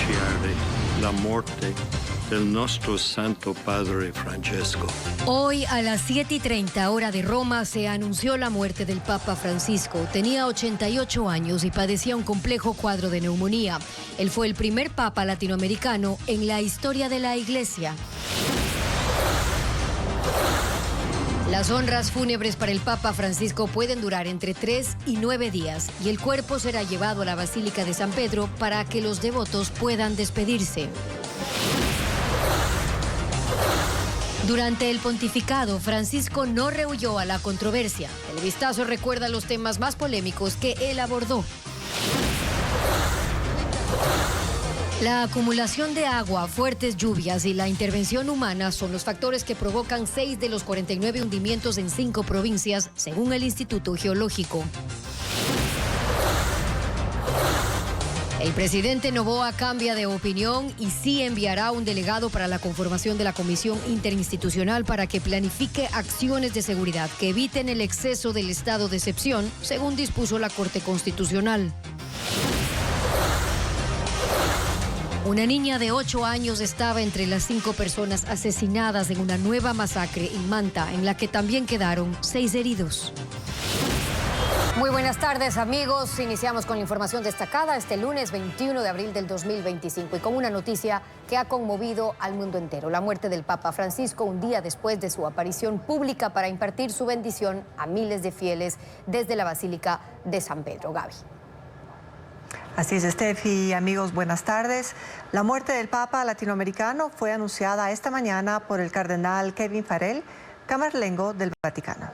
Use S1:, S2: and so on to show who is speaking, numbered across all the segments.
S1: annunciare la morte del nostro Santo Padre Francesco.
S2: Hoy a las 7:30 hora de Roma se anunció la muerte del Papa Francisco. Tenía 88 años y padecía un complejo cuadro de neumonía. Él fue el primer papa latinoamericano en la historia de la Iglesia. Las honras fúnebres para el Papa Francisco pueden durar entre 3 y 9 días y el cuerpo será llevado a la Basílica de San Pedro para que los devotos puedan despedirse. Durante el pontificado, Francisco no rehuyó a la controversia. El vistazo recuerda los temas más polémicos que él abordó. La acumulación de agua, fuertes lluvias y la intervención humana son los factores que provocan 6 de los 49 hundimientos en 5 provincias, según el Instituto Geológico. El presidente Noboa cambia de opinión y sí enviará un delegado para la conformación de la Comisión Interinstitucional para que planifique acciones de seguridad que eviten el exceso del estado de excepción, según dispuso la Corte Constitucional. Una niña de 8 años estaba entre las 5 personas asesinadas en una nueva masacre en Manta, en la que también quedaron 6 heridos. Muy buenas tardes, amigos. Iniciamos con la información destacada este lunes 21 de abril del 2025 y con una noticia que ha conmovido al mundo entero. La muerte del Papa Francisco un día después de su aparición pública para impartir su bendición a miles de fieles desde la Basílica de San Pedro. Gaby.
S3: Así es, Steffi. Amigos, buenas tardes. La muerte del Papa latinoamericano fue anunciada esta mañana por el cardenal Kevin Farrell, camarlengo del Vaticano.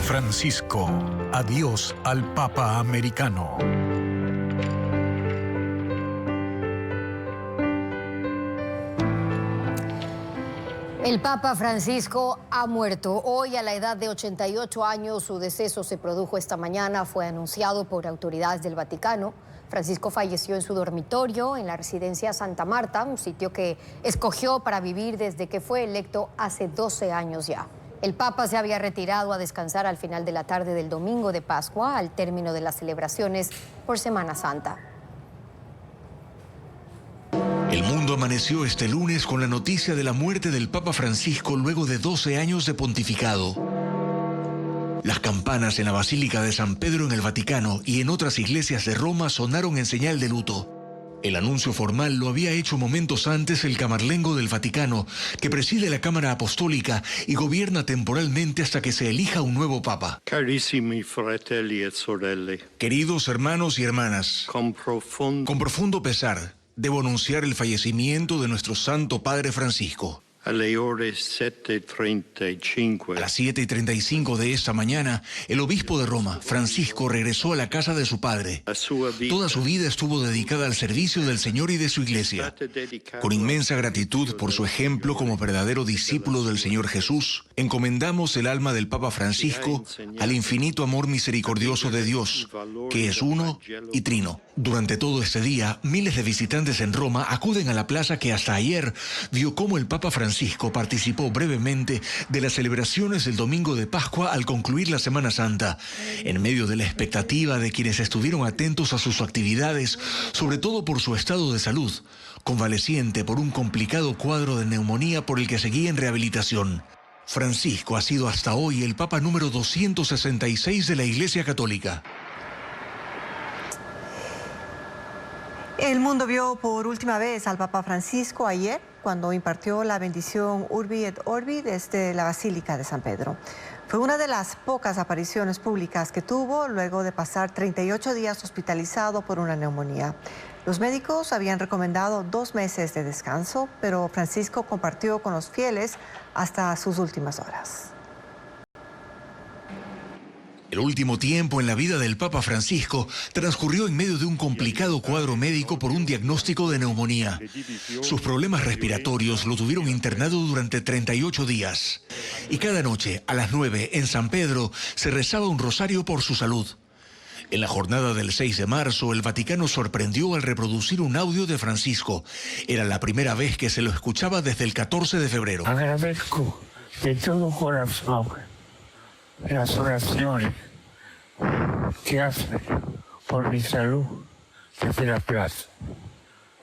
S4: Francisco, adiós al Papa americano.
S2: El Papa Francisco ha muerto. Hoy, a la edad de 88 años, su deceso se produjo esta mañana. Fue anunciado por autoridades del Vaticano. Francisco falleció en su dormitorio en la residencia Santa Marta, un sitio que escogió para vivir desde que fue electo hace 12 años ya. El Papa se había retirado a descansar al final de la tarde del domingo de Pascua, al término de las celebraciones por Semana Santa.
S5: El mundo amaneció este lunes con la noticia de la muerte del Papa Francisco luego de 12 años de pontificado. Las campanas en la Basílica de San Pedro en el Vaticano y en otras iglesias de Roma sonaron en señal de luto. El anuncio formal lo había hecho momentos antes el camarlengo del Vaticano, que preside la Cámara Apostólica y gobierna temporalmente hasta que se elija un nuevo Papa.
S1: Carissimi fratelli e sorelle.
S5: Queridos hermanos y hermanas, con profundo pesar, debo anunciar el fallecimiento de nuestro Santo Padre Francisco.
S1: A las 7:35.
S5: A las 7:35 de esta mañana, el obispo de Roma, Francisco, regresó a la casa de su padre. Toda su vida estuvo dedicada al servicio del Señor y de su iglesia. Con inmensa gratitud por su ejemplo como verdadero discípulo del Señor Jesús, encomendamos el alma del Papa Francisco al infinito amor misericordioso de Dios, que es uno y trino. Durante todo este día, miles de visitantes en Roma acuden a la plaza que hasta ayer vio cómo el Papa Francisco participó brevemente de las celebraciones del domingo de Pascua al concluir la Semana Santa, en medio de la expectativa de quienes estuvieron atentos a sus actividades, sobre todo por su estado de salud, convaleciente por un complicado cuadro de neumonía por el que seguía en rehabilitación. Francisco ha sido hasta hoy el Papa número 266 de la Iglesia Católica.
S3: El mundo vio por última vez al Papa Francisco ayer, cuando impartió la bendición Urbi et Orbi desde la Basílica de San Pedro. Fue una de las pocas apariciones públicas que tuvo luego de pasar 38 días hospitalizado por una neumonía. Los médicos habían recomendado 2 meses de descanso, pero Francisco compartió con los fieles hasta sus últimas horas.
S5: El último tiempo en la vida del Papa Francisco transcurrió en medio de un complicado cuadro médico por un diagnóstico de neumonía. Sus problemas respiratorios lo tuvieron internado durante 38 días. Y cada noche, a las 9, en San Pedro, se rezaba un rosario por su salud. En la jornada del 6 de marzo, el Vaticano sorprendió al reproducir un audio de Francisco. Era la primera vez que se lo escuchaba desde el 14 de febrero.
S6: Agradezco de todo corazón las oraciones que hacen por mi salud desde la plaza.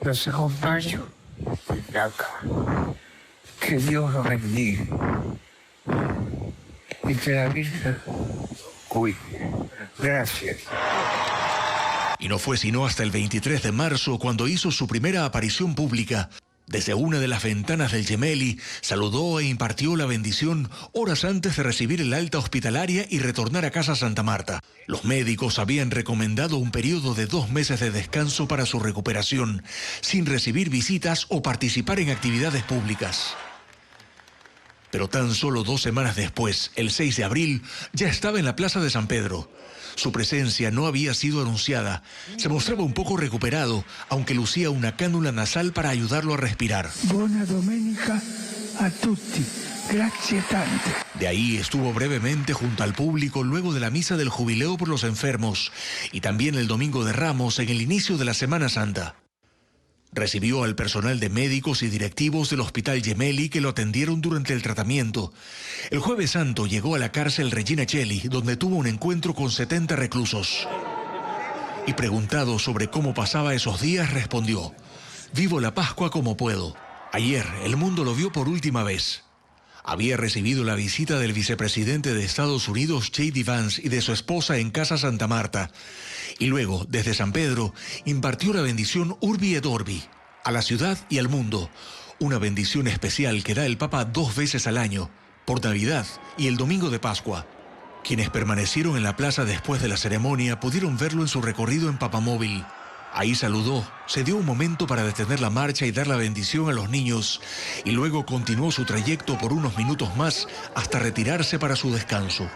S6: Los acompaño desde acá. Que Dios los bendiga y que la Virgen cuide. Gracias.
S5: Y no fue sino hasta el 23 de marzo cuando hizo su primera aparición pública. Desde una de las ventanas del Gemelli, saludó e impartió la bendición horas antes de recibir el alta hospitalaria y retornar a casa Santa Marta. Los médicos habían recomendado un periodo de 2 meses de descanso para su recuperación, sin recibir visitas o participar en actividades públicas. Pero tan solo 2 semanas después, el 6 de abril, ya estaba en la Plaza de San Pedro. Su presencia no había sido anunciada. Se mostraba un poco recuperado, aunque lucía una cánula nasal para ayudarlo a respirar.
S6: Buona domenica a tutti. Grazie tante.
S5: De ahí estuvo brevemente junto al público luego de la misa del jubileo por los enfermos y también el domingo de Ramos en el inicio de la Semana Santa. Recibió al personal de médicos y directivos del Hospital Gemelli que lo atendieron durante el tratamiento. El Jueves Santo llegó a la cárcel Regina Coeli, donde tuvo un encuentro con 70 reclusos. Y preguntado sobre cómo pasaba esos días, respondió: vivo la Pascua como puedo. Ayer el mundo lo vio por última vez. Había recibido la visita del vicepresidente de Estados Unidos, J.D. Vance, y de su esposa en Casa Santa Marta. Y luego, desde San Pedro, impartió la bendición Urbi et Orbi a la ciudad y al mundo. Una bendición especial que da el Papa 2 veces al año, por Navidad y el Domingo de Pascua. Quienes permanecieron en la plaza después de la ceremonia pudieron verlo en su recorrido en papamóvil. Ahí saludó, se dio un momento para detener la marcha y dar la bendición a los niños, y luego continuó su trayecto por unos minutos más hasta retirarse para su descanso.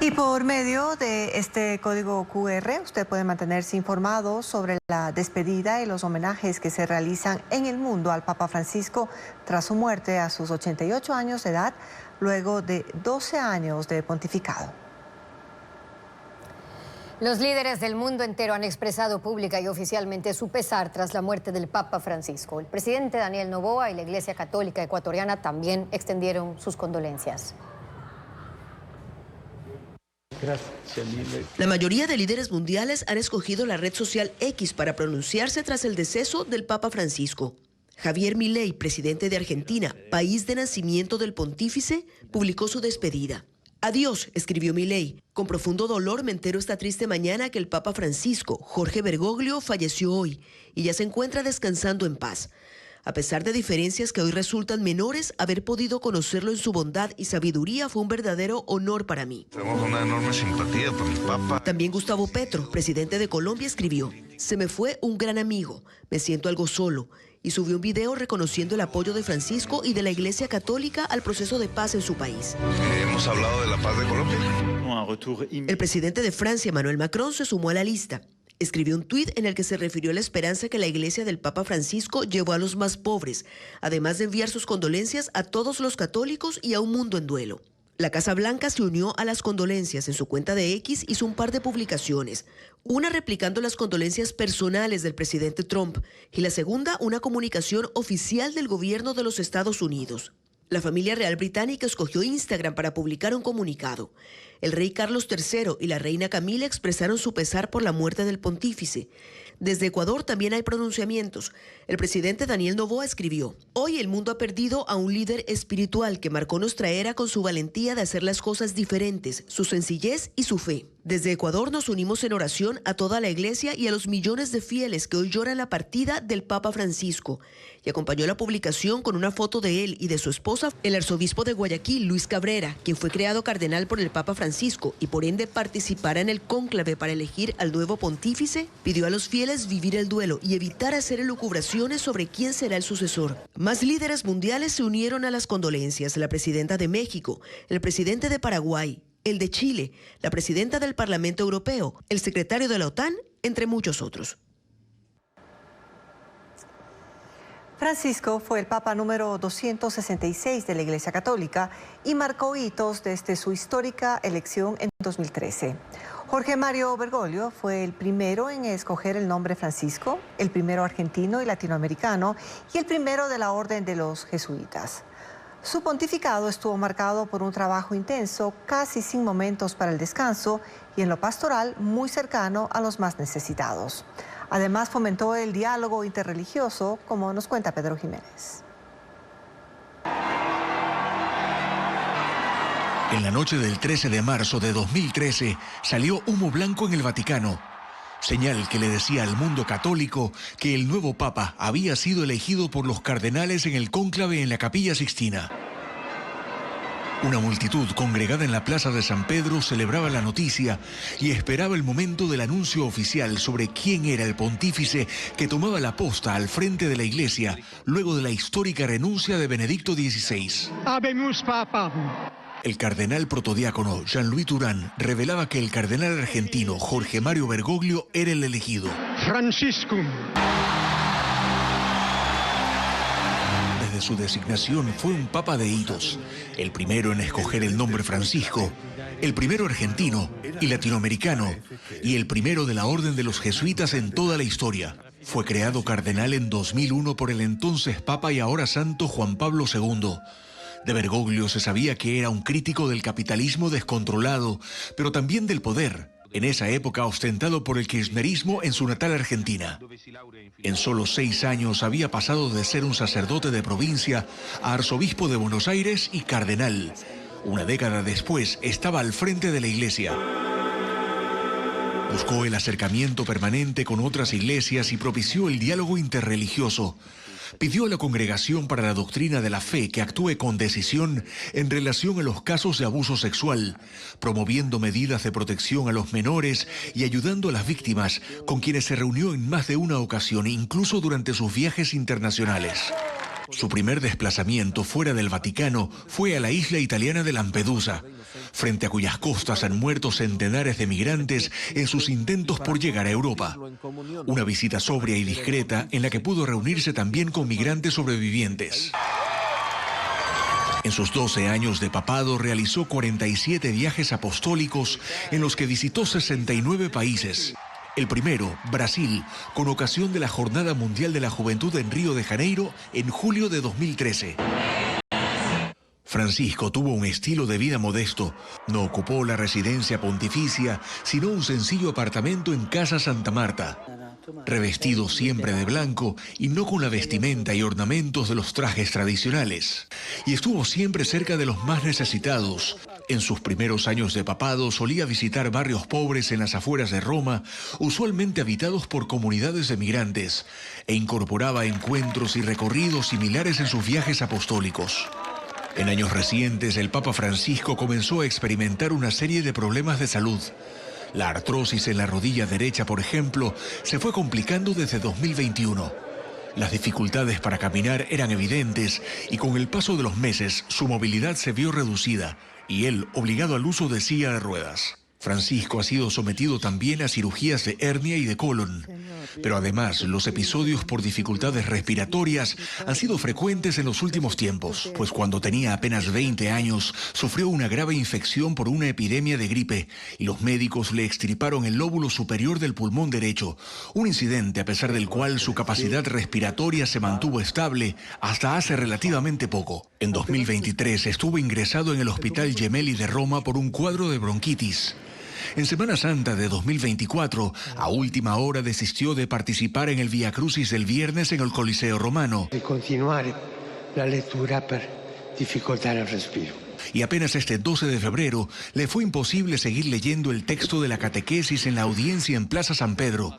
S3: Y por medio de este código QR, usted puede mantenerse informado sobre la despedida y los homenajes que se realizan en el mundo al Papa Francisco tras su muerte a sus 88 años de edad, luego de 12 años de pontificado.
S2: Los líderes del mundo entero han expresado pública y oficialmente su pesar tras la muerte del Papa Francisco. El presidente Daniel Noboa y la Iglesia Católica Ecuatoriana también extendieron sus condolencias.
S7: La mayoría de líderes mundiales han escogido la red social X para pronunciarse tras el deceso del Papa Francisco. Javier Milei, presidente de Argentina, país de nacimiento del pontífice, publicó su despedida. Adiós, escribió Milei. Con profundo dolor me entero esta triste mañana que el Papa Francisco, Jorge Bergoglio, falleció hoy y ya se encuentra descansando en paz. A pesar de diferencias que hoy resultan menores, haber podido conocerlo en su bondad y sabiduría fue un verdadero honor para mí.
S8: Tenemos una enorme simpatía por el Papa.
S7: También Gustavo Petro, presidente de Colombia, escribió: se me fue un gran amigo, me siento algo solo, y subió un video reconociendo el apoyo de Francisco y de la Iglesia Católica al proceso de paz en su país.
S8: Hemos hablado de la paz de Colombia.
S7: El presidente de Francia, Emmanuel Macron, se sumó a la lista. Escribió un tuit en el que se refirió a la esperanza que la Iglesia del Papa Francisco llevó a los más pobres, además de enviar sus condolencias a todos los católicos y a un mundo en duelo. La Casa Blanca se unió a las condolencias. En su cuenta de X hizo un par de publicaciones, una replicando las condolencias personales del presidente Trump y la segunda una comunicación oficial del gobierno de los Estados Unidos. La familia real británica escogió Instagram para publicar un comunicado. El rey Carlos III y la reina Camila expresaron su pesar por la muerte del pontífice. Desde Ecuador también hay pronunciamientos. El presidente Daniel Noboa escribió: hoy el mundo ha perdido a un líder espiritual que marcó nuestra era con su valentía de hacer las cosas diferentes, su sencillez y su fe. Desde Ecuador nos unimos en oración a toda la iglesia y a los millones de fieles que hoy lloran la partida del Papa Francisco. Y acompañó la publicación con una foto de él y de su esposa, el arzobispo de Guayaquil, Luis Cabrera, quien fue creado cardenal por el Papa Francisco y por ende participará en el cónclave para elegir al nuevo pontífice. Pidió a los fieles vivir el duelo y evitar hacer elucubraciones sobre quién será el sucesor. Más líderes mundiales se unieron a las condolencias: la presidenta de México, el presidente de Paraguay, el de Chile, la presidenta del Parlamento Europeo, el secretario de la OTAN, entre muchos otros.
S3: Francisco fue el Papa número 266 de la Iglesia Católica y marcó hitos desde su histórica elección en 2013. Jorge Mario Bergoglio fue el primero en escoger el nombre Francisco, el primero argentino y latinoamericano y el primero de la Orden de los Jesuitas. Su pontificado estuvo marcado por un trabajo intenso, casi sin momentos para el descanso y en lo pastoral muy cercano a los más necesitados. Además fomentó el diálogo interreligioso, como nos cuenta Pedro Jiménez.
S5: En la noche del 13 de marzo de 2013 salió humo blanco en el Vaticano, señal que le decía al mundo católico que el nuevo Papa había sido elegido por los cardenales en el cónclave en la Capilla Sixtina. Una multitud congregada en la Plaza de San Pedro celebraba la noticia y esperaba el momento del anuncio oficial sobre quién era el pontífice que tomaba la posta al frente de la Iglesia luego de la histórica renuncia de Benedicto XVI.
S9: Habemus Papa.
S5: El cardenal protodiácono Jean-Louis Turán revelaba que el cardenal argentino Jorge Mario Bergoglio era el elegido.
S9: Franciscum.
S5: Desde su designación fue un papa de hitos, el primero en escoger el nombre Francisco, el primero argentino y latinoamericano, y el primero de la Orden de los Jesuitas en toda la historia. Fue creado cardenal en 2001 por el entonces papa y ahora santo Juan Pablo II. De Bergoglio se sabía que era un crítico del capitalismo descontrolado, pero también del poder, en esa época ostentado por el kirchnerismo en su natal Argentina. En solo 6 años había pasado de ser un sacerdote de provincia a arzobispo de Buenos Aires y cardenal. Una década después estaba al frente de la Iglesia. Buscó el acercamiento permanente con otras iglesias y propició el diálogo interreligioso. Pidió a la Congregación para la Doctrina de la Fe que actúe con decisión en relación a los casos de abuso sexual, promoviendo medidas de protección a los menores y ayudando a las víctimas, con quienes se reunió en más de una ocasión, incluso durante sus viajes internacionales. Su primer desplazamiento fuera del Vaticano fue a la isla italiana de Lampedusa, frente a cuyas costas han muerto centenares de migrantes en sus intentos por llegar a Europa. Una visita sobria y discreta en la que pudo reunirse también con migrantes sobrevivientes. En sus 12 años de papado realizó 47 viajes apostólicos en los que visitó 69 países. El primero, Brasil, con ocasión de la Jornada Mundial de la Juventud en Río de Janeiro en julio de 2013. Francisco tuvo un estilo de vida modesto. No ocupó la residencia pontificia, sino un sencillo apartamento en Casa Santa Marta. Revestido siempre de blanco y no con la vestimenta y ornamentos de los trajes tradicionales. Y estuvo siempre cerca de los más necesitados. En sus primeros años de papado solía visitar barrios pobres en las afueras de Roma, usualmente habitados por comunidades de migrantes, e incorporaba encuentros y recorridos similares en sus viajes apostólicos. En años recientes, el Papa Francisco comenzó a experimentar una serie de problemas de salud. La artrosis en la rodilla derecha, por ejemplo, se fue complicando desde 2021. Las dificultades para caminar eran evidentes y con el paso de los meses su movilidad se vio reducida y él obligado al uso de silla de ruedas. Francisco ha sido sometido también a cirugías de hernia y de colon. Pero además, los episodios por dificultades respiratorias han sido frecuentes en los últimos tiempos, pues cuando tenía apenas 20 años, sufrió una grave infección por una epidemia de gripe y los médicos le extirparon el lóbulo superior del pulmón derecho, un incidente a pesar del cual su capacidad respiratoria se mantuvo estable hasta hace relativamente poco. En 2023 estuvo ingresado en el Hospital Gemelli de Roma por un cuadro de bronquitis. En Semana Santa de 2024, a última hora desistió de participar en el Via Crucis del viernes en el Coliseo Romano.
S10: De continuar la lectura por dificultad en el respiro.
S5: Y apenas este 12 de febrero le fue imposible seguir leyendo el texto de la catequesis en la audiencia en Plaza San Pedro.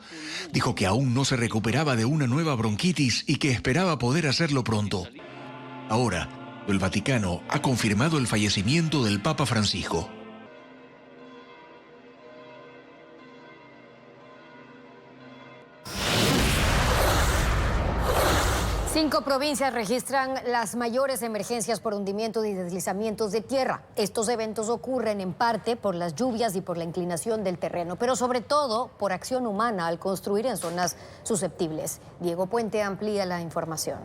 S5: Dijo que aún no se recuperaba de una nueva bronquitis y que esperaba poder hacerlo pronto. Ahora, el Vaticano ha confirmado el fallecimiento del Papa Francisco.
S2: 5 provincias registran las mayores emergencias por hundimiento y deslizamientos de tierra. Estos eventos ocurren en parte por las lluvias y por la inclinación del terreno, pero sobre todo por acción humana al construir en zonas susceptibles. Diego Puente amplía la información.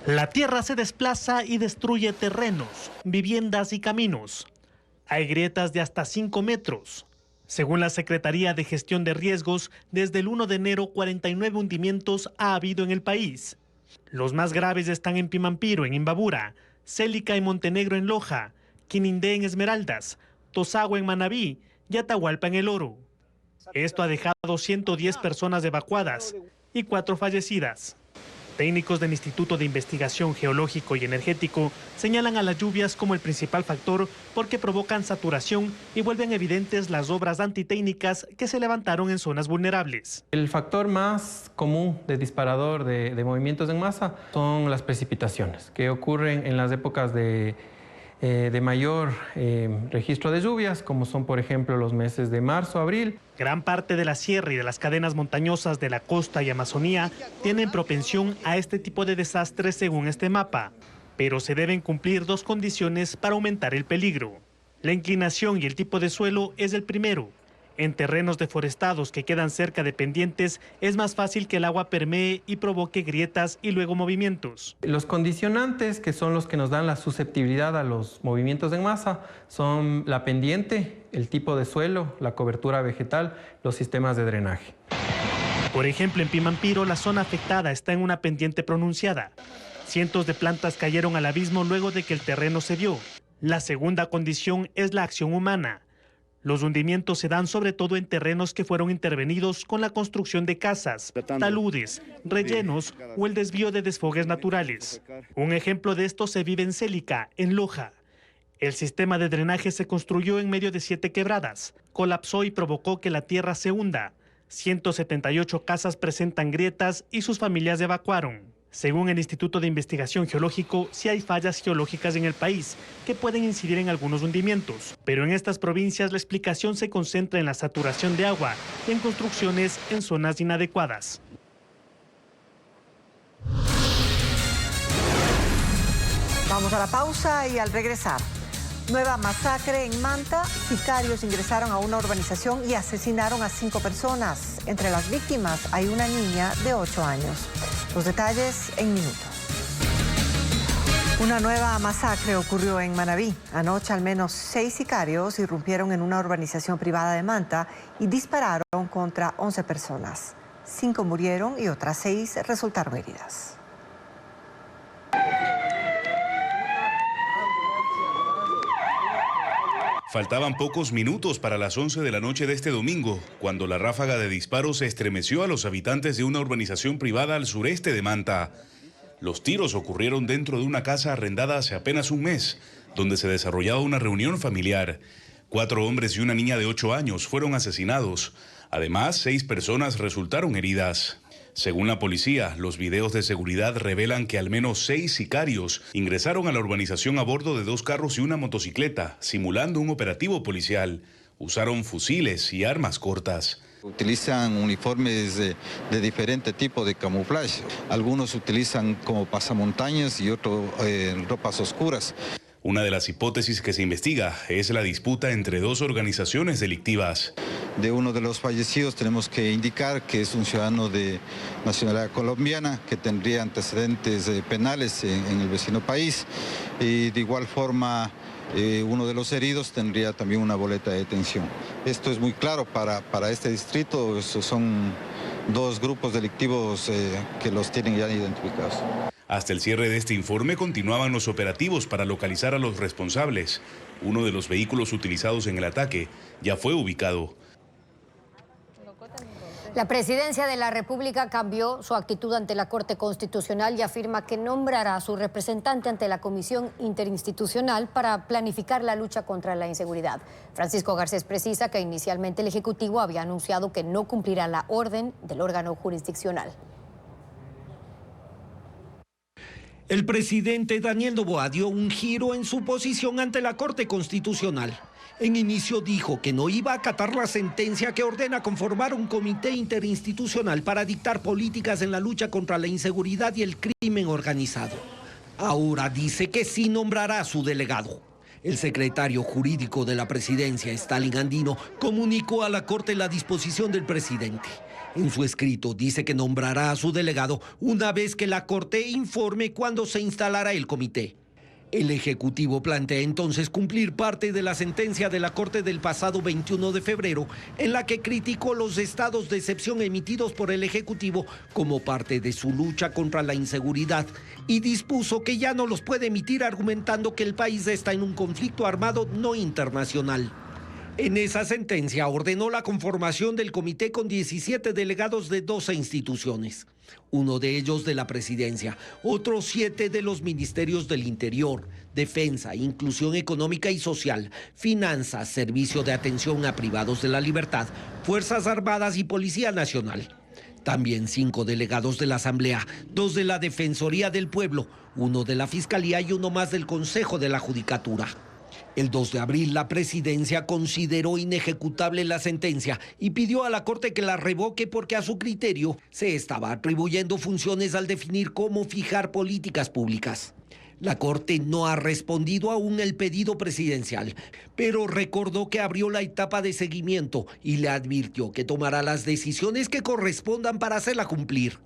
S11: La tierra se desplaza y destruye terrenos, viviendas y caminos. hay grietas de hasta 5 metros. Según la Secretaría de Gestión de Riesgos, desde el 1 de enero 49 hundimientos ha habido en el país. Los más graves están en Pimampiro, en Imbabura, Célica y Montenegro en Loja, Quinindé en Esmeraldas, Tosagua en Manabí y Atahualpa en El Oro. Esto ha dejado 110 personas evacuadas y 4 fallecidas. Técnicos del Instituto de Investigación Geológico y Energético señalan a las lluvias como el principal factor porque provocan saturación y vuelven evidentes las obras antitécnicas que se levantaron en zonas vulnerables.
S12: El factor más común de disparador de movimientos en masa son las precipitaciones, que ocurren en las épocas de mayor registro de lluvias, como son por ejemplo los meses de marzo, abril.
S11: Gran parte de la sierra y de las cadenas montañosas de la costa y Amazonía tienen propensión a este tipo de desastres según este mapa, pero se deben cumplir 2 condiciones para aumentar el peligro. La inclinación y el tipo de suelo es el primero. En terrenos deforestados que quedan cerca de pendientes es más fácil que el agua permee y provoque grietas y luego movimientos.
S12: Los condicionantes, que son los que nos dan la susceptibilidad a los movimientos en masa, son la pendiente, el tipo de suelo, la cobertura vegetal, los sistemas de drenaje.
S11: Por ejemplo, en Pimampiro la zona afectada está en una pendiente pronunciada. Cientos de plantas cayeron al abismo luego de que el terreno cedió. La segunda condición es la acción humana. Los hundimientos se dan sobre todo en terrenos que fueron intervenidos con la construcción de casas, taludes, rellenos o el desvío de desfogues naturales. Un ejemplo de esto se vive en Célica, en Loja. El sistema de drenaje se construyó en medio de 7 quebradas, colapsó y provocó que la tierra se hunda. 178 casas presentan grietas y sus familias evacuaron. Según el Instituto de Investigación Geológico, sí hay fallas geológicas en el país que pueden incidir en algunos hundimientos, pero en estas provincias la explicación se concentra en la saturación de agua y en construcciones en zonas inadecuadas.
S3: Vamos a la pausa y al regresar. Nueva masacre en Manta. Sicarios ingresaron a una urbanización y asesinaron a 5 personas. Entre las víctimas hay una niña de 8 años. Los detalles en minutos. Una nueva masacre ocurrió en Manabí. Anoche al menos 6 sicarios irrumpieron en una urbanización privada de Manta y dispararon contra 11 personas. 5 murieron y otras 6 resultaron heridas.
S13: Faltaban pocos minutos para las 11 de la noche de este domingo, cuando la ráfaga de disparos estremeció a los habitantes de una urbanización privada al sureste de Manta. Los tiros ocurrieron dentro de una casa arrendada hace apenas un mes, donde se desarrollaba una reunión familiar. 4 hombres y una niña de 8 años fueron asesinados. Además, 6 personas resultaron heridas. Según la policía, los videos de seguridad revelan que al menos 6 sicarios ingresaron a la urbanización a bordo de 2 carros y una motocicleta, simulando un operativo policial. Usaron fusiles y armas cortas.
S14: Utilizan uniformes de diferente tipo de camuflaje. Algunos utilizan como pasamontañas y otros ropas oscuras.
S13: Una de las hipótesis que se investiga es la disputa entre 2 organizaciones delictivas.
S14: De uno de los fallecidos tenemos que indicar que es un ciudadano de nacionalidad colombiana que tendría antecedentes penales en el vecino país y de igual forma uno de los heridos tendría también una boleta de detención. Esto es muy claro para este distrito, son 2 grupos delictivos que los tienen ya identificados.
S13: Hasta el cierre de este informe continuaban los operativos para localizar a los responsables. Uno de los vehículos utilizados en el ataque ya fue ubicado.
S2: La Presidencia de la República cambió su actitud ante la Corte Constitucional y afirma que nombrará a su representante ante la Comisión Interinstitucional para planificar la lucha contra la inseguridad. Francisco Garcés precisa que inicialmente el Ejecutivo había anunciado que no cumplirá la orden del órgano jurisdiccional.
S15: El presidente Daniel Noboa dio un giro en su posición ante la Corte Constitucional. En inicio dijo que no iba a acatar la sentencia que ordena conformar un comité interinstitucional para dictar políticas en la lucha contra la inseguridad y el crimen organizado. Ahora dice que sí nombrará a su delegado. El secretario jurídico de la presidencia, Stalin Andino, comunicó a la Corte la disposición del presidente. En su escrito dice que nombrará a su delegado una vez que la Corte informe cuándo se instalará el comité. El Ejecutivo plantea entonces cumplir parte de la sentencia de la Corte del pasado 21 de febrero, en la que criticó los estados de excepción emitidos por el Ejecutivo como parte de su lucha contra la inseguridad y dispuso que ya no los puede emitir argumentando que el país está en un conflicto armado no internacional. En esa sentencia ordenó la conformación del comité con 17 delegados de 12 instituciones, uno de ellos de la presidencia, otros 7 de los ministerios del Interior, Defensa, Inclusión Económica y Social, Finanzas, Servicio de Atención a Privados de la Libertad, Fuerzas Armadas y Policía Nacional. También 5 delegados de la Asamblea, 2 de la Defensoría del Pueblo, 1 de la Fiscalía y 1 más del Consejo de la Judicatura. El 2 de abril, la presidencia consideró inejecutable la sentencia y pidió a la Corte que la revoque porque a su criterio se estaba atribuyendo funciones al definir cómo fijar políticas públicas. La Corte no ha respondido aún el pedido presidencial, pero recordó que abrió la etapa de seguimiento y le advirtió que tomará las decisiones que correspondan para hacerla cumplir.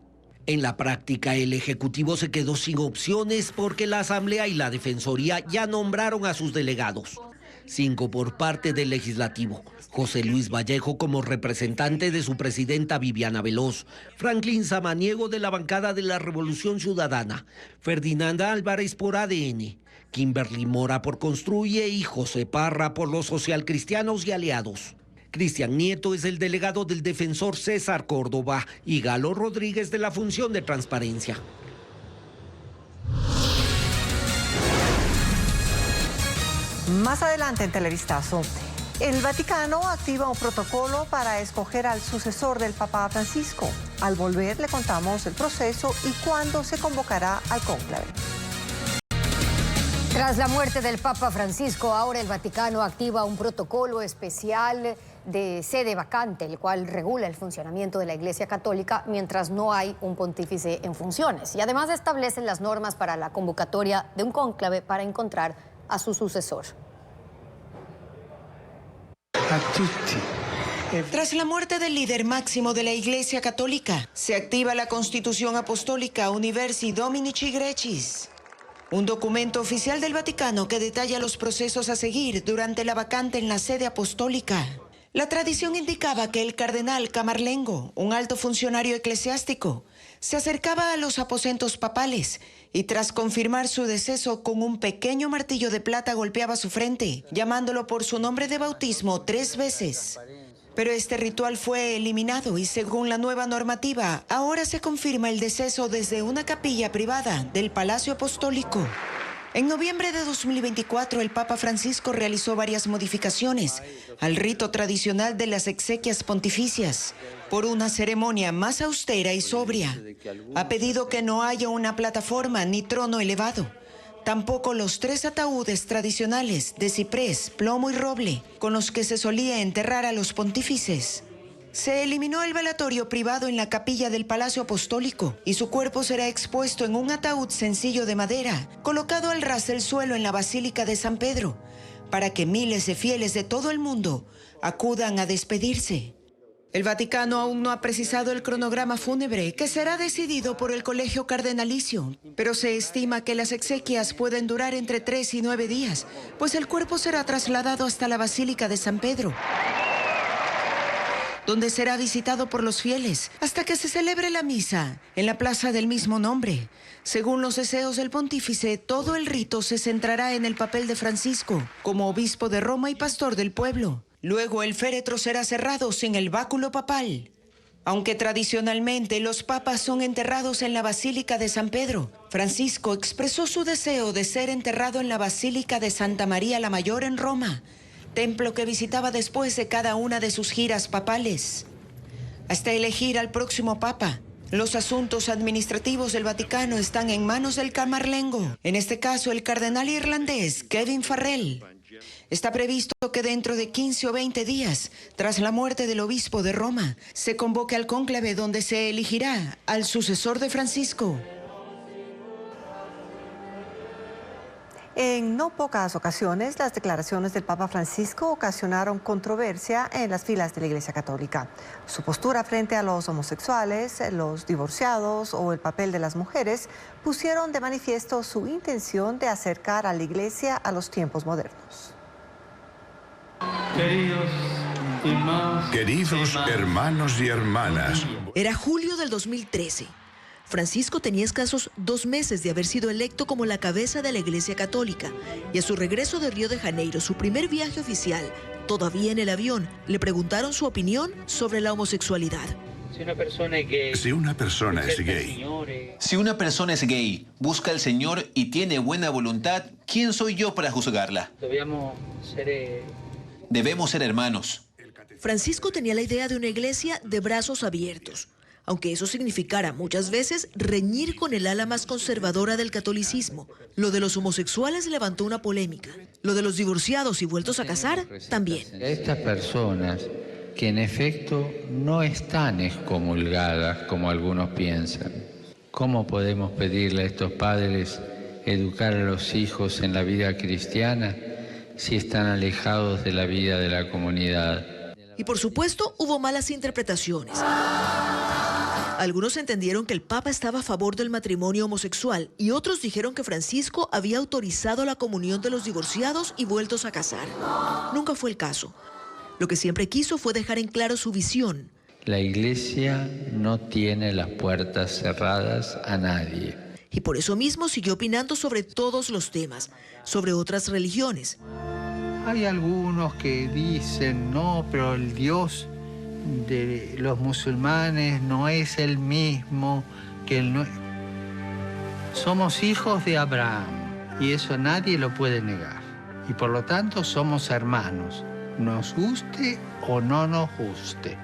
S15: En la práctica, el Ejecutivo se quedó sin opciones porque la Asamblea y la Defensoría ya nombraron a sus delegados. 5 por parte del Legislativo. José Luis Vallejo como representante de su presidenta Viviana Veloz, Franklin Samaniego de la bancada de la Revolución Ciudadana, Ferdinanda Álvarez por ADN, Kimberly Mora por Construye y José Parra por los Socialcristianos y Aliados. Cristian Nieto es el delegado del defensor César Córdoba y Galo Rodríguez de la Función de Transparencia.
S3: Más adelante en Televistazo, el Vaticano activa un protocolo para escoger al sucesor del Papa Francisco. Al volver le contamos el proceso y cuándo se convocará al cónclave.
S2: Tras la muerte del Papa Francisco, ahora el Vaticano activa un protocolo especial de sede vacante, el cual regula el funcionamiento de la Iglesia Católica mientras no hay un pontífice en funciones. Y además establecen las normas para la convocatoria de un cónclave para encontrar a su sucesor.
S16: Tras la muerte del líder máximo de la Iglesia Católica, se activa la Constitución Apostólica Universi Dominici Greccis, un documento oficial del Vaticano que detalla los procesos a seguir durante la vacante en la sede apostólica. La tradición indicaba que el cardenal Camarlengo, un alto funcionario eclesiástico, se acercaba a los aposentos papales y tras confirmar su deceso con un pequeño martillo de plata golpeaba su frente, llamándolo por su nombre de bautismo 3 veces. Pero este ritual fue eliminado y según la nueva normativa, ahora se confirma el deceso desde una capilla privada del Palacio Apostólico. En noviembre de 2024, el Papa Francisco realizó varias modificaciones al rito tradicional de las exequias pontificias por una ceremonia más austera y sobria. Ha pedido que no haya una plataforma ni trono elevado. Tampoco los 3 ataúdes tradicionales de ciprés, plomo y roble con los que se solía enterrar a los pontífices. Se eliminó el velatorio privado en la capilla del Palacio Apostólico y su cuerpo será expuesto en un ataúd sencillo de madera, colocado al ras del suelo en la Basílica de San Pedro, para que miles de fieles de todo el mundo acudan a despedirse. El Vaticano aún no ha precisado el cronograma fúnebre, que será decidido por el Colegio Cardenalicio, pero se estima que las exequias pueden durar entre 3 y 9 días, pues el cuerpo será trasladado hasta la Basílica de San Pedro, donde será visitado por los fieles hasta que se celebre la misa en la plaza del mismo nombre. Según los deseos del pontífice, todo el rito se centrará en el papel de Francisco como obispo de Roma y pastor del pueblo. Luego el féretro será cerrado sin el báculo papal. Aunque tradicionalmente los papas son enterrados en la Basílica de San Pedro, Francisco expresó su deseo de ser enterrado en la Basílica de Santa María la Mayor en Roma, templo que visitaba después de cada una de sus giras papales. Hasta elegir al próximo papa, los asuntos administrativos del Vaticano están en manos del Camarlengo, en este caso el cardenal irlandés Kevin Farrell. Está previsto que dentro de 15 o 20 días, tras la muerte del obispo de Roma, se convoque al cónclave donde se elegirá al sucesor de Francisco.
S3: En no pocas ocasiones, las declaraciones del Papa Francisco ocasionaron controversia en las filas de la Iglesia Católica. Su postura frente a los homosexuales, los divorciados o el papel de las mujeres pusieron de manifiesto su intención de acercar a la Iglesia a los tiempos modernos.
S17: Queridos hermanos y hermanas.
S7: Era julio del 2013. Francisco tenía escasos 2 meses de haber sido electo como la cabeza de la Iglesia Católica y a su regreso de Río de Janeiro, su primer viaje oficial, todavía en el avión, le preguntaron su opinión sobre la homosexualidad.
S17: Si una persona es gay.
S18: Si una persona es gay, busca al Señor y tiene buena voluntad, ¿quién soy yo para juzgarla? Debemos ser hermanos.
S7: Francisco tenía la idea de una iglesia de brazos abiertos, aunque eso significara muchas veces reñir con el ala más conservadora del catolicismo. Lo de los homosexuales levantó una polémica. Lo de los divorciados y vueltos a casar, también.
S19: Estas personas que en efecto no están excomulgadas como algunos piensan. ¿Cómo podemos pedirle a estos padres educar a los hijos en la vida cristiana si están alejados de la vida de la comunidad?
S7: Y por supuesto hubo malas interpretaciones. Algunos entendieron que el Papa estaba a favor del matrimonio homosexual y otros dijeron que Francisco había autorizado la comunión de los divorciados y vueltos a casar. Nunca fue el caso. Lo que siempre quiso fue dejar en claro su visión.
S19: La Iglesia no tiene las puertas cerradas a nadie.
S7: Y por eso mismo siguió opinando sobre todos los temas, sobre otras religiones.
S19: Hay algunos que dicen, no, pero el Dios de los musulmanes no es el mismo que el... Somos hijos de Abraham y eso nadie lo puede negar. Y por lo tanto somos hermanos, nos guste o no nos guste.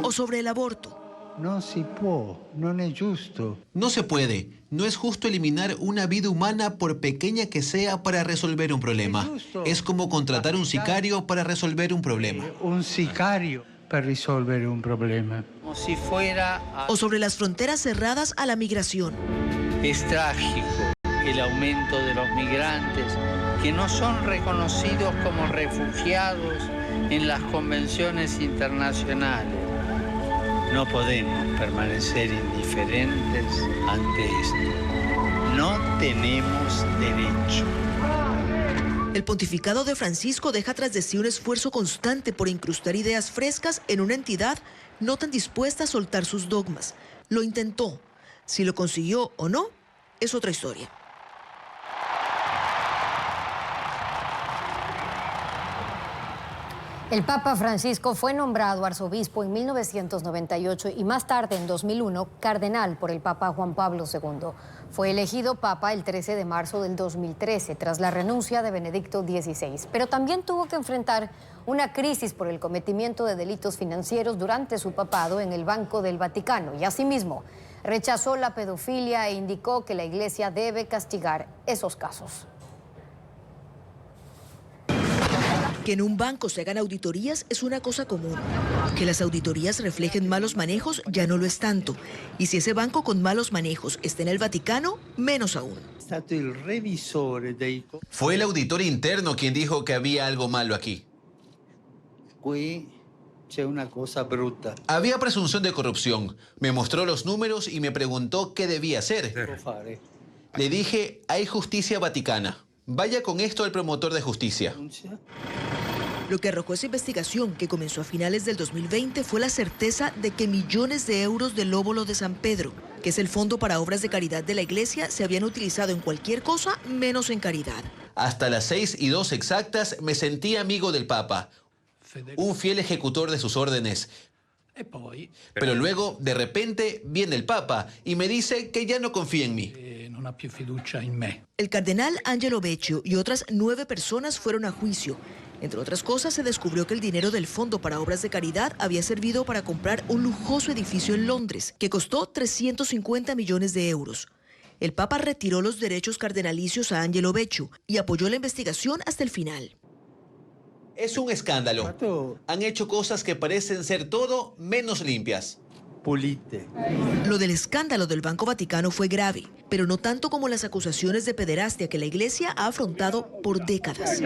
S7: O sobre el aborto.
S19: No si può, no es justo.
S18: No se puede. No es justo eliminar una vida humana por pequeña que sea para resolver un problema. Es como contratar un sicario para resolver un problema.
S19: Un sicario para resolver un problema.
S7: Como si fuera... O sobre las fronteras cerradas a la migración.
S20: Es trágico el aumento de los migrantes que no son reconocidos como refugiados en las convenciones internacionales. No podemos permanecer indiferentes ante esto. No tenemos derecho.
S7: El pontificado de Francisco deja tras de sí un esfuerzo constante por incrustar ideas frescas en una entidad no tan dispuesta a soltar sus dogmas. Lo intentó. Si lo consiguió o no, es otra historia.
S2: El Papa Francisco fue nombrado arzobispo en 1998 y más tarde, en 2001, cardenal por el Papa Juan Pablo II. Fue elegido Papa el 13 de marzo del 2013, tras la renuncia de Benedicto XVI. Pero también tuvo que enfrentar una crisis por el cometimiento de delitos financieros durante su papado en el Banco del Vaticano. Y asimismo, rechazó la pedofilia e indicó que la Iglesia debe castigar esos casos.
S7: Que en un banco se hagan auditorías es una cosa común. Que las auditorías reflejen malos manejos ya no lo es tanto. Y si ese banco con malos manejos está en el Vaticano, menos aún.
S18: Fue el auditor interno quien dijo que había algo malo aquí.
S19: Una cosa bruta.
S18: Había presunción de corrupción. Me mostró los números y me preguntó qué debía hacer. Le dije, hay justicia vaticana. Vaya con esto al promotor de justicia.
S7: Lo que arrojó esa investigación, que comenzó a finales del 2020, fue la certeza de que millones de euros del óvulo de San Pedro, que es el fondo para obras de caridad de la Iglesia, se habían utilizado en cualquier cosa menos en caridad.
S18: Hasta las 6:02 exactas me sentí amigo del Papa, un fiel ejecutor de sus órdenes. Pero luego, de repente, viene el Papa y me dice que ya no confía en mí.
S7: El cardenal Angelo Beccio y otras 9 personas fueron a juicio. Entre otras cosas, se descubrió que el dinero del Fondo para Obras de Caridad había servido para comprar un lujoso edificio en Londres, que costó 350 millones de euros. El Papa retiró los derechos cardenalicios a Angelo Beccio y apoyó la investigación hasta el final.
S18: Es un escándalo. Han hecho cosas que parecen ser todo menos limpias.
S7: Lo del escándalo del Banco Vaticano fue grave, pero no tanto como las acusaciones de pederastia que la Iglesia ha afrontado por décadas.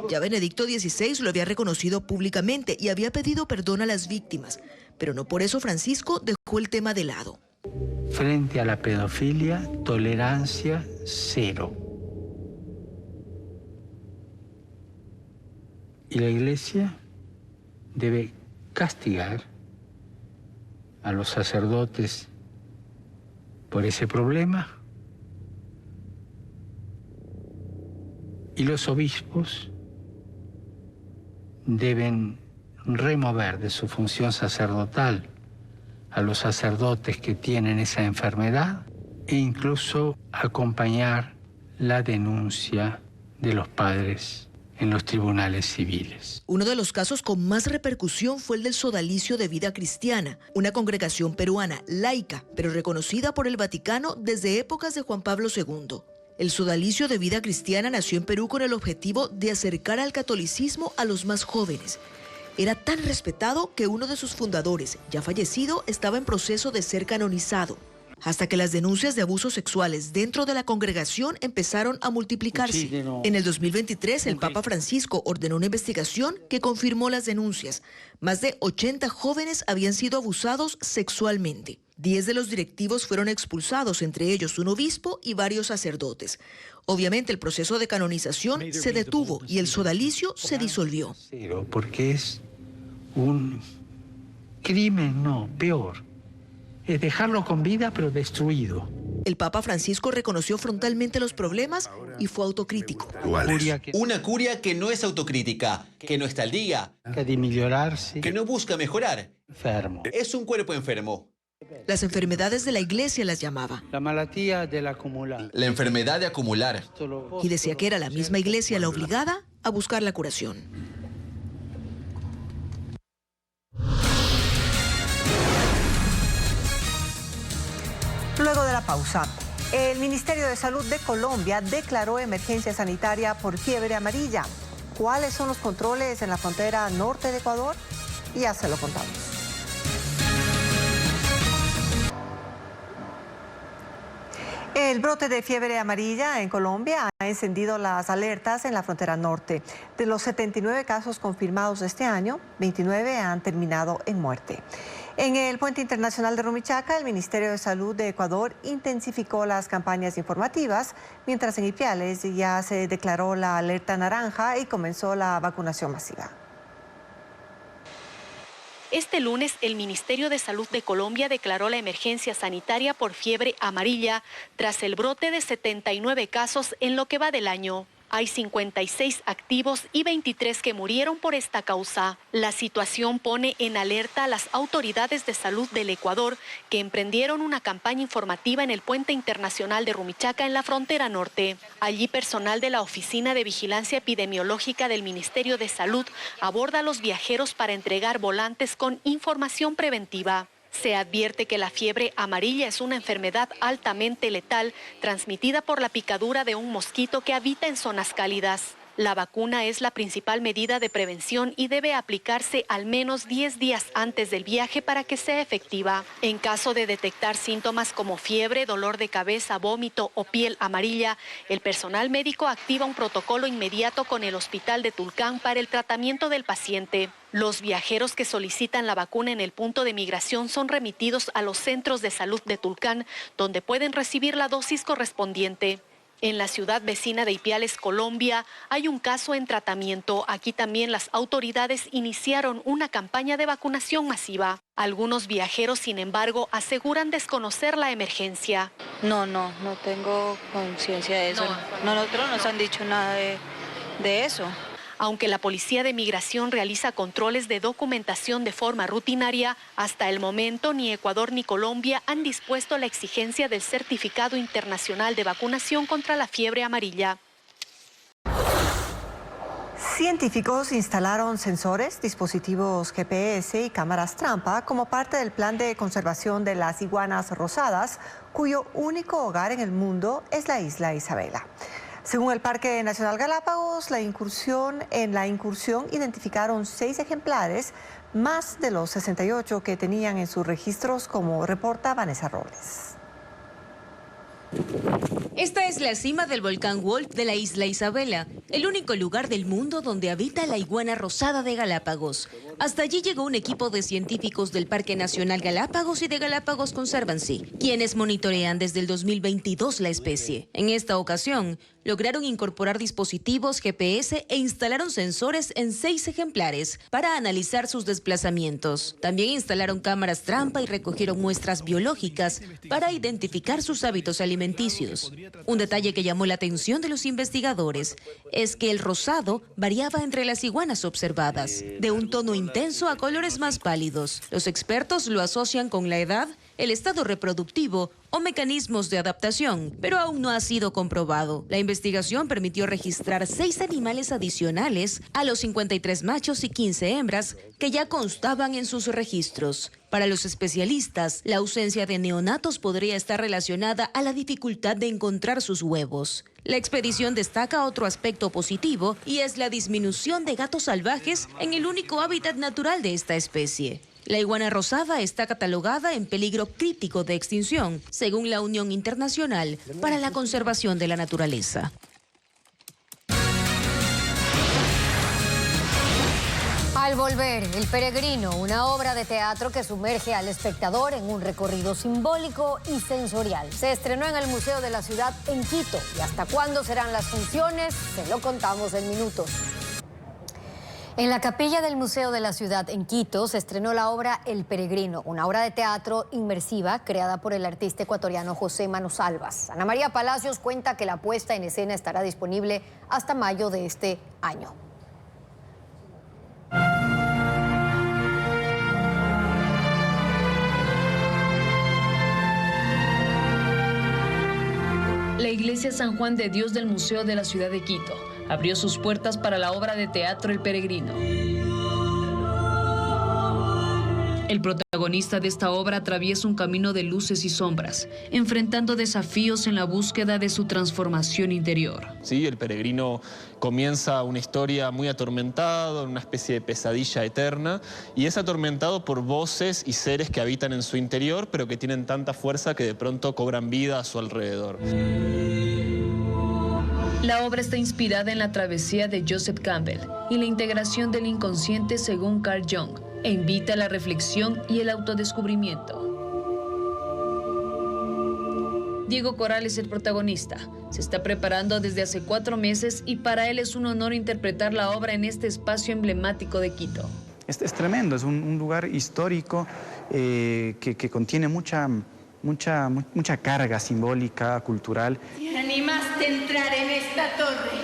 S7: Ya Benedicto XVI lo había reconocido públicamente y había pedido perdón a las víctimas, pero no por eso Francisco dejó el tema de lado.
S19: Frente a la pedofilia, tolerancia cero. Y la Iglesia debe castigar a los sacerdotes por ese problema y los obispos deben remover de su función sacerdotal a los sacerdotes que tienen esa enfermedad e incluso acompañar la denuncia de los padres en los tribunales civiles.
S7: Uno de los casos con más repercusión fue el del Sodalicio de Vida Cristiana, una congregación peruana laica, pero reconocida por el Vaticano desde épocas de Juan Pablo II. El Sodalicio de Vida Cristiana nació en Perú con el objetivo de acercar al catolicismo a los más jóvenes. Era tan respetado que uno de sus fundadores, ya fallecido, estaba en proceso de ser canonizado, hasta que las denuncias de abusos sexuales dentro de la congregación empezaron a multiplicarse. En el 2023, el Papa Francisco ordenó una investigación que confirmó las denuncias. Más de 80 jóvenes habían sido abusados sexualmente. 10 de los directivos fueron expulsados, entre ellos un obispo y varios sacerdotes. Obviamente, el proceso de canonización se detuvo y el sodalicio se disolvió.
S19: Porque es un crimen, no, peor. Es dejarlo con vida, pero destruido.
S7: El Papa Francisco reconoció frontalmente los problemas y fue autocrítico.
S18: Una curia que no es autocrítica, que no está al día,
S19: Que de mejorarse.
S18: que no busca mejorar.
S19: Enfermo.
S18: Es un cuerpo enfermo.
S7: Las enfermedades de la Iglesia las llamaba.
S19: La malattia dell'accumulare.
S18: La enfermedad de acumular.
S7: Y decía que era la misma Iglesia la obligada a buscar la curación.
S3: Luego de la pausa, el Ministerio de Salud de Colombia declaró emergencia sanitaria por fiebre amarilla. ¿Cuáles son los controles en la frontera norte de Ecuador? Ya se lo contamos. El brote de fiebre amarilla en Colombia ha encendido las alertas en la frontera norte. De los 79 casos confirmados este año, 29 han terminado en muerte. En el puente internacional de Rumichaca, el Ministerio de Salud de Ecuador intensificó las campañas informativas, mientras en Ipiales ya se declaró la alerta naranja y comenzó la vacunación masiva.
S21: Este lunes, el Ministerio de Salud de Colombia declaró la emergencia sanitaria por fiebre amarilla tras el brote de 79 casos en lo que va del año. Hay 56 activos y 23 que murieron por esta causa. La situación pone en alerta a las autoridades de salud del Ecuador, que emprendieron una campaña informativa en el puente internacional de Rumichaca en la frontera norte. Allí, personal de la Oficina de Vigilancia Epidemiológica del Ministerio de Salud aborda a los viajeros para entregar volantes con información preventiva. Se advierte que la fiebre amarilla es una enfermedad altamente letal transmitida por la picadura de un mosquito que habita en zonas cálidas. La vacuna es la principal medida de prevención y debe aplicarse al menos 10 días antes del viaje para que sea efectiva. En caso de detectar síntomas como fiebre, dolor de cabeza, vómito o piel amarilla, el personal médico activa un protocolo inmediato con el Hospital de Tulcán para el tratamiento del paciente. Los viajeros que solicitan la vacuna en el punto de migración son remitidos a los centros de salud de Tulcán, donde pueden recibir la dosis correspondiente. En la ciudad vecina de Ipiales, Colombia, hay un caso en tratamiento. Aquí también las autoridades iniciaron una campaña de vacunación masiva. Algunos viajeros, sin embargo, aseguran desconocer la emergencia.
S22: No tengo conciencia de eso. Nosotros no nos han dicho nada de eso.
S21: Aunque la Policía de Migración realiza controles de documentación de forma rutinaria, hasta el momento ni Ecuador ni Colombia han dispuesto la exigencia del certificado internacional de vacunación contra la fiebre amarilla.
S3: Científicos instalaron sensores, dispositivos GPS y cámaras trampa como parte del plan de conservación de las iguanas rosadas, cuyo único hogar en el mundo es la isla Isabela. Según el Parque Nacional Galápagos, en la incursión identificaron 6 ejemplares, más de los 68 que tenían en sus registros, como reporta Vanessa Robles.
S1: Esta es la cima del volcán Wolf de la isla Isabela, el único lugar del mundo donde habita la iguana rosada de Galápagos. Hasta allí llegó un equipo de científicos del Parque Nacional Galápagos y de Galápagos Conservancy, quienes monitorean desde el 2022 la especie. En esta ocasión, lograron incorporar dispositivos GPS e instalaron sensores en 6 ejemplares para analizar sus desplazamientos. También instalaron cámaras trampa y recogieron muestras biológicas para identificar sus hábitos alimenticios. Un detalle que llamó la atención de los investigadores es que el rosado variaba entre las iguanas observadas, de un tono intenso a colores más pálidos. Los expertos lo asocian con la edad, el estado reproductivo o mecanismos de adaptación, pero aún no ha sido comprobado. La investigación permitió registrar 6 animales adicionales a los 53 machos y 15 hembras que ya constaban en sus registros. Para los especialistas, la ausencia de neonatos podría estar relacionada a la dificultad de encontrar sus huevos. La expedición destaca otro aspecto positivo y es la disminución de gatos salvajes en el único hábitat natural de esta especie. La iguana rosada está catalogada en peligro crítico de extinción, según la Unión Internacional para la Conservación de la Naturaleza.
S2: Al volver, El Peregrino, una obra de teatro que sumerge al espectador en un recorrido simbólico y sensorial. Se estrenó en el Museo de la Ciudad en Quito. ¿Y hasta cuándo serán las funciones? Se lo contamos en minutos. En la capilla del Museo de la Ciudad en Quito se estrenó la obra El Peregrino, una obra de teatro inmersiva creada por el artista ecuatoriano José Manosalvas. Ana María Palacios cuenta que la puesta en escena estará disponible hasta mayo de este año.
S4: La Iglesia San Juan de Dios del Museo de la Ciudad de Quito abrió sus puertas para la obra de teatro El Peregrino. El protagonista de esta obra atraviesa un camino de luces y sombras, enfrentando desafíos en la búsqueda de su transformación interior.
S23: Sí, El Peregrino comienza una historia muy atormentada, una especie de pesadilla eterna, y es atormentado por voces y seres que habitan en su interior, pero que tienen tanta fuerza que de pronto cobran vida a su alrededor.
S4: La obra está inspirada en la travesía de Joseph Campbell y la integración del inconsciente según Carl Jung, e invita a la reflexión y el autodescubrimiento. Diego Coral es el protagonista. Se está preparando desde hace 4 meses y para él es un honor interpretar la obra en este espacio emblemático de Quito.
S24: Es tremendo, es un lugar histórico que contiene mucha carga simbólica, cultural.
S25: ¿Te animaste a entrar en esta torre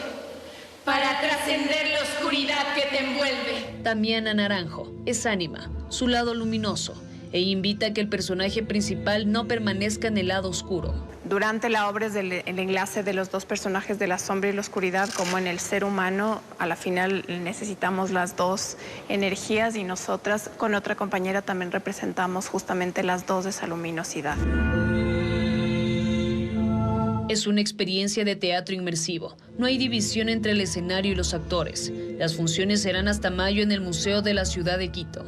S25: para trascender la oscuridad que te envuelve?
S4: Damiana Naranjo es ánima, su lado luminoso, e invita a que el personaje principal no permanezca en el lado oscuro.
S26: Durante la obra es el enlace de los dos personajes de la sombra y la oscuridad, como en el ser humano, a la final necesitamos las dos energías y nosotras con otra compañera también representamos justamente las dos de esa luminosidad.
S4: Es una experiencia de teatro inmersivo. No hay división entre el escenario y los actores. Las funciones serán hasta mayo en el Museo de la Ciudad de Quito.